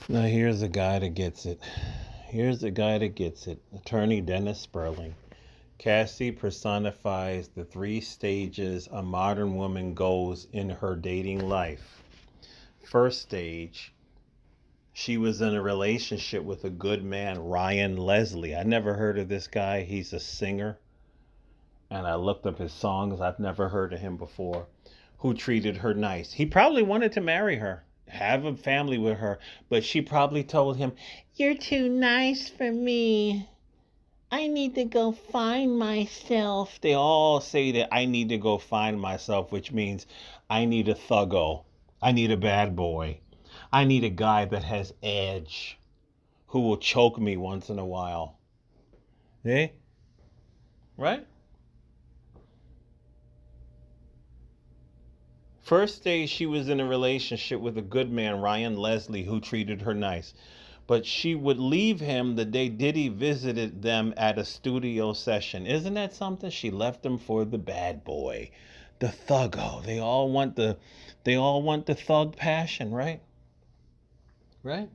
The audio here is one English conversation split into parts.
Now here's a guy that gets it. Here's a guy that gets it. Attorney Dennis Sperling. Cassie personifies the three stages a modern woman goes in her dating life. First stage, she was in a relationship with a good man, Ryan Leslie. I never heard of this guy. He's a singer, and I looked up his songs. I've never heard of him before. Who treated her nice. He probably wanted to marry her, have a family with her, but she probably told him, "You're too nice for me. I need to go find myself." They all say that I need to go find myself, which means I need a thuggo. I need a bad boy. I need a guy that has edge, who will choke me once in a while. Eh? Right? First day she was in a relationship with a good man, Ryan Leslie, who treated her nice. But she would leave him the day Diddy visited them at a studio session. Isn't that something? She left him for the bad boy, the thuggo. They all want the thug passion, right? Right?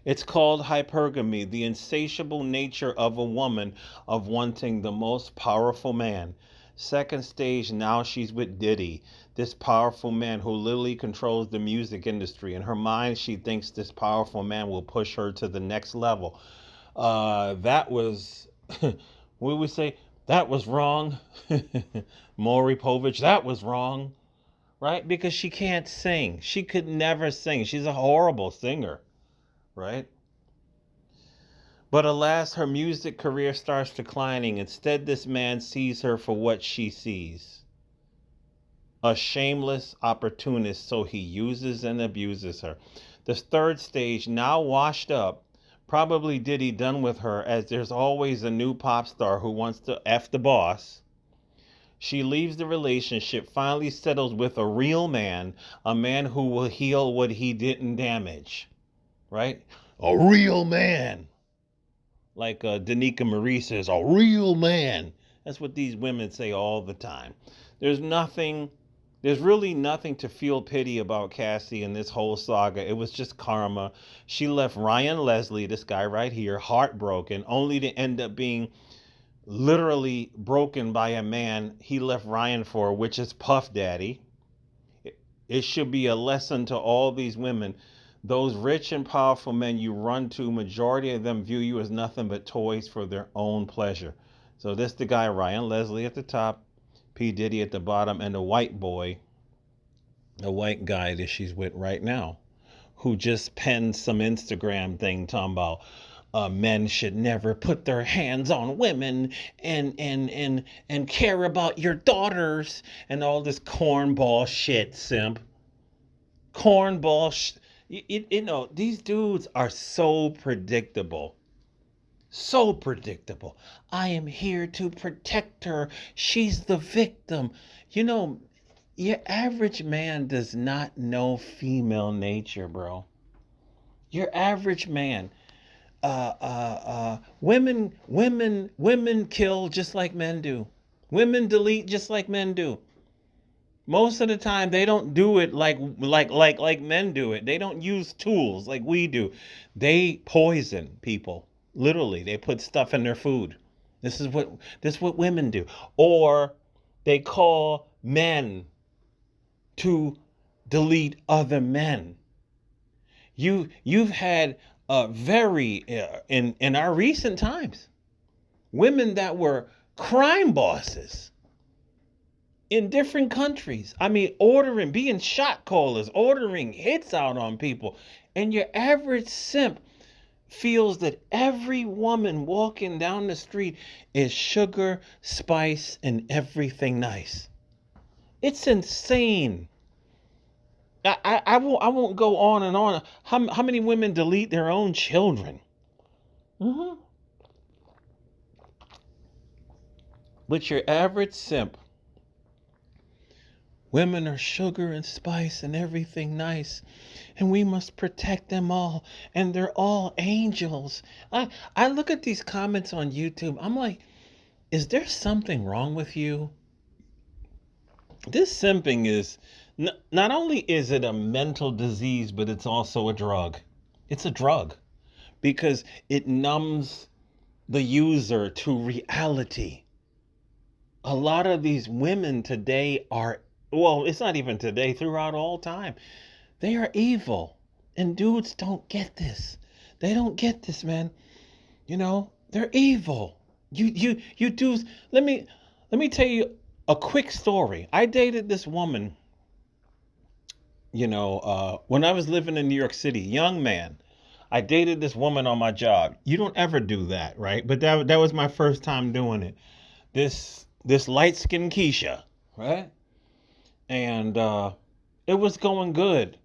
It's called hypergamy, the insatiable nature of a woman of wanting the most powerful man. Second stage, now she's with Diddy, this powerful man who literally controls the music industry. In her mind, she thinks this powerful man will push her to the next level. That was, we would say, that was wrong. Maury Povich, that was wrong, right? Because she can't sing. She could never sing. She's a horrible singer, right? But alas, her music career starts declining. Instead, this man sees her for what she sees, a shameless opportunist, so he uses and abuses her. The third stage, now washed up, probably Diddy done with her, as there's always a new pop star who wants to F the boss. She leaves the relationship, finally settles with a real man, a man who will heal what he didn't damage, right? A real man. Like Danica Marie says, a real man. That's what these women say all the time. There's nothing, there's really nothing to feel pity about Cassie in this whole saga. It was just karma. She left Ryan Leslie, this guy right here, heartbroken, only to end up being literally broken by a man he left Ryan for, which is Puff Daddy. It should be a lesson to all these women. Those rich and powerful men you run to, majority of them view you as nothing but toys for their own pleasure. So this the guy, Ryan Leslie at the top, P. Diddy at the bottom, and the white boy, the white guy that she's with right now, who just penned some Instagram thing talking about men should never put their hands on women and care about your daughters and all this cornball shit, simp. Cornball. These dudes are so predictable. So predictable. I am here to protect her. She's the victim. You know, your average man does not know female nature, bro. Your average man. Women kill just like men do. Women delete just like men do. Most of the time they don't do it like men do it. They don't use tools like we do. They poison people. Literally, they put stuff in their food. This is what women do. Or they call men to delete other men. You've had very in our recent times women that were crime bosses in different countries. I mean, being shot callers, ordering hits out on people. And your average simp feels that every woman walking down the street is sugar, spice, and everything nice. It's insane. I won't go on and on. How many women delete their own children? hmm But your average simp, women are sugar and spice and everything nice, and we must protect them all, and they're all angels. I look at these comments on YouTube. I'm like, is there something wrong with you? This simping is Not only is it a mental disease, but it's also a drug. It's a drug because it numbs the user to reality. A lot of these women today are, well, it's not even today, throughout all time, they are evil. And dudes don't get this. They don't get this, man. You know, they're evil. You dudes, let me tell you a quick story. I dated this woman, when I was living in New York City, young man. I dated this woman on my job. You don't ever do that, right? But that was my first time doing it. This light skinned Keisha, right? And it was going good.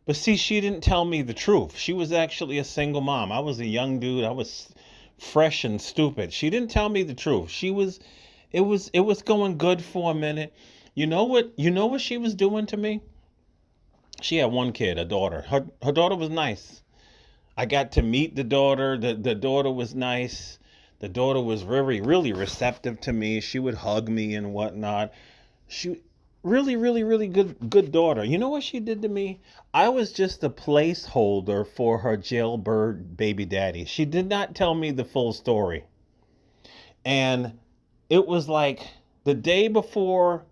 But see, she didn't tell me the truth. She was actually a single mom. I was a young dude. I was fresh and stupid. She didn't tell me the truth. It was going good for a minute. You know what she was doing to me? She had one kid, a daughter. Her daughter was nice. I got to meet the daughter. The daughter was nice. The daughter was very, really receptive to me. She would hug me and whatnot. She really, really, really good daughter. You know what she did to me? I was just a placeholder for her jailbird baby daddy. She did not tell me the full story. And it was like the day before.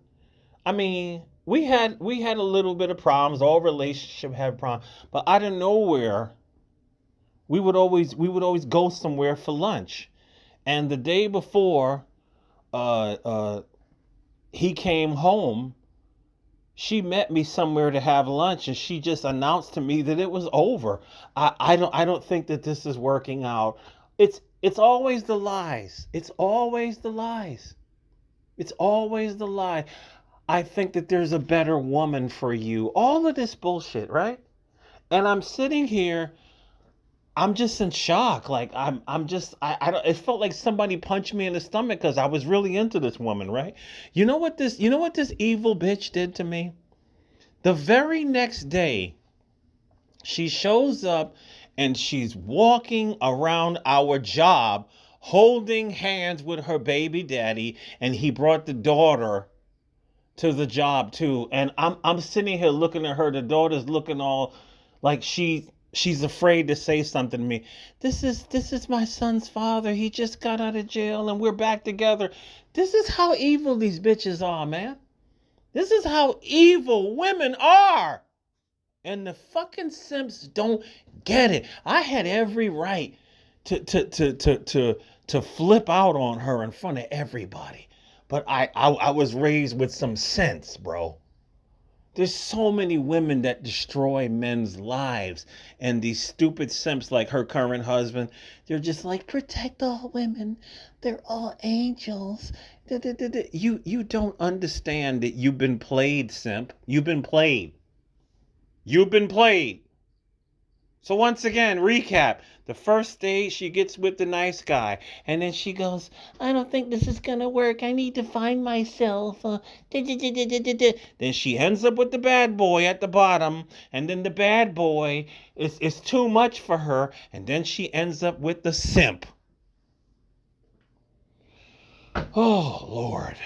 I mean, we had a little bit of problems. All relationship had problems, but out of nowhere, we would always go somewhere for lunch. And the day before, uh, uh, he came home. She met me somewhere to have lunch, and she just announced to me that it was over. I don't think that this is working out. It's always the lies. It's always the lies. It's always the lie. I think that there's a better woman for you. All of this bullshit, right? And I'm sitting here, I'm just in shock. Like I'm just I don't it felt like somebody punched me in the stomach because I was really into this woman, right? You know what this evil bitch did to me? The very next day, she shows up and she's walking around our job holding hands with her baby daddy, and he brought the daughter to the job too. And I'm sitting here looking at her. The daughter's looking all like she's afraid to say something to me. This is my son's father. He just got out of jail and we're back together. This is how evil these bitches are, man. This is how evil women are. And the fucking simps don't get it. I had every right to flip out on her in front of everybody. But I was raised with some sense, bro. There's so many women that destroy men's lives, and these stupid simps like her current husband, they're just like, protect all women. They're all angels. Da, da, da, da. You don't understand that you've been played, simp. You've been played. You've been played. So once again, recap. The first day she gets with the nice guy, and then she goes, I don't think this is gonna work. I need to find myself. Then she ends up with the bad boy at the bottom, and then the bad boy is too much for her, and then she ends up with the simp. Oh, Lord.